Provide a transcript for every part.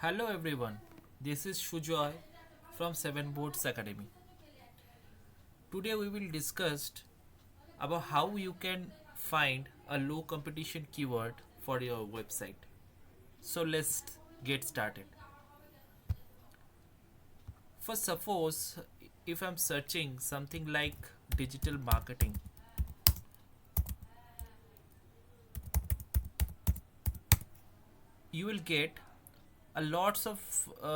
Hello everyone, this is Shujoy from 7 Boats Academy. Today we will discuss about how you can find a low competition keyword for your website. So let's get started. For suppose if I'm searching something like digital marketing, you will get a lots of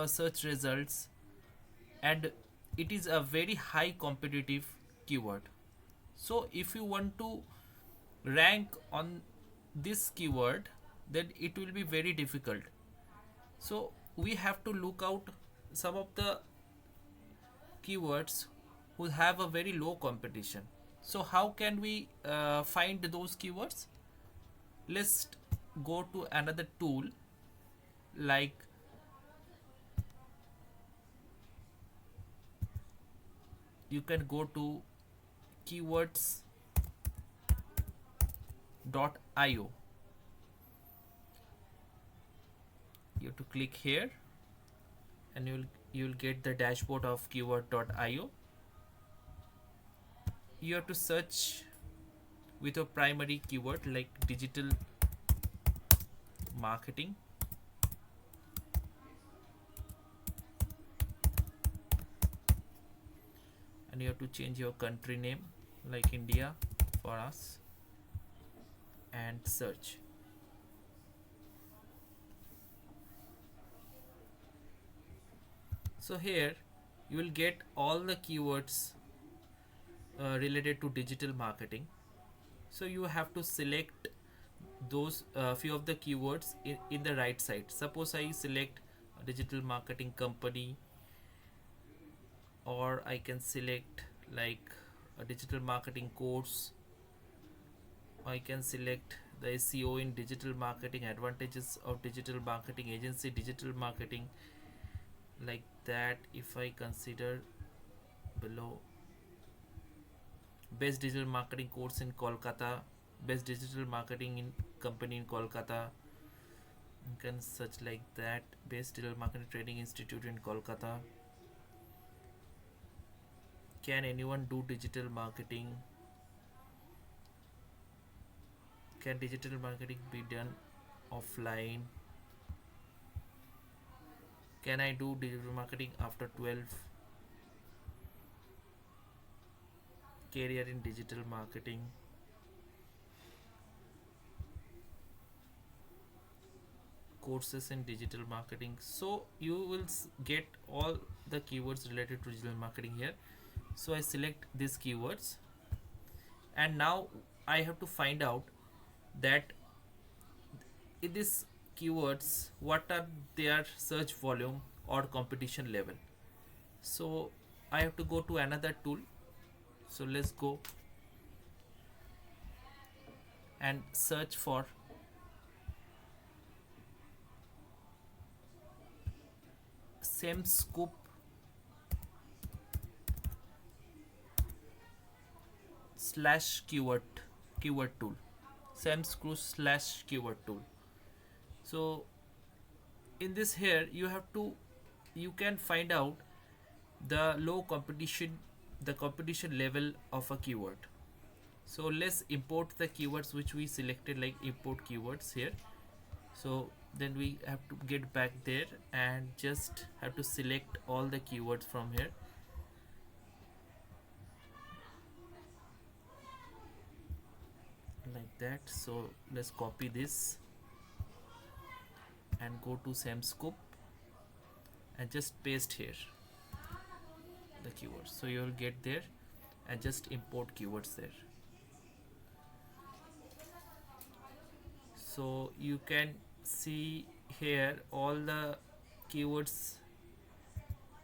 search results, and it is a very high competitive keyword. So if you want to rank on this keyword, then it will be very difficult. So we have to look out some of the keywords who have a very low competition. So how can we find those keywords? Let's go to another tool, like you can go to keywords.io. You have to click here and you'll get the dashboard of keyword.io. You have to search with your primary keyword like digital marketing, and you have to change your country name like India for us and search. So here you will get all the keywords related to digital marketing. So you have to select those few of the keywords in the right side. Suppose I select a digital marketing company, or I can select like a digital marketing course. I can select the SEO in digital marketing, advantages of digital marketing agency, digital marketing, like that. If I consider below best digital marketing course in Kolkata, best digital marketing in company in Kolkata, you can search like that. Best digital marketing training institute in Kolkata. Can anyone do digital marketing? Can digital marketing be done offline? Can I do digital marketing after 12? Career in digital marketing. Courses in digital marketing. So you will get all the keywords related to digital marketing here. So I select these keywords, and now I have to find out that in these keywords what are their search volume or competition level. So I have to go to another tool. So let's go and search for same scoop slash keyword tool. Same screw slash keyword tool. So in this here you can find out the low competition, the competition level of a keyword. So let's import the keywords which we selected, like import keywords here. So then we have to get back there and just have to select all the keywords from here, like that. So let's copy this and go to same scope and just paste here the keywords. So you will get there and just import keywords there. So you can see here all the keywords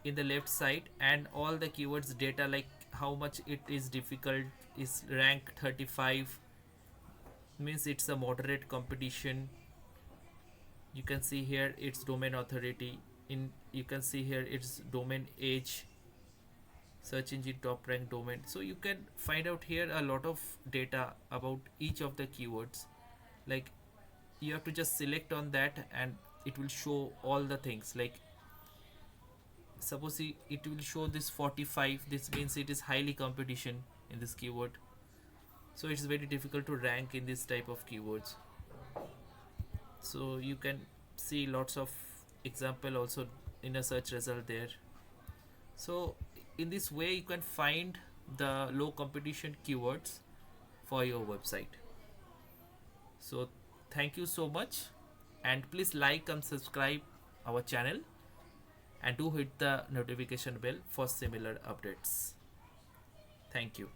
in the left side, and all the keywords data, like how much it is difficult, is rank 35, means it's a moderate competition. You can see here its domain authority, in you can see here its domain age, search engine top ranked domain. So you can find out here a lot of data about each of the keywords. Like you have to just select on that and it will show all the things. Like suppose it will show this 45, this means it is highly competition in this keyword, so it's very difficult to rank in this type of keywords. So you can see lots of example also in a search result there. So in this way you can find the low competition keywords for your website. So thank you so much, and please like and subscribe our channel, and do hit the notification bell for similar updates. Thank you.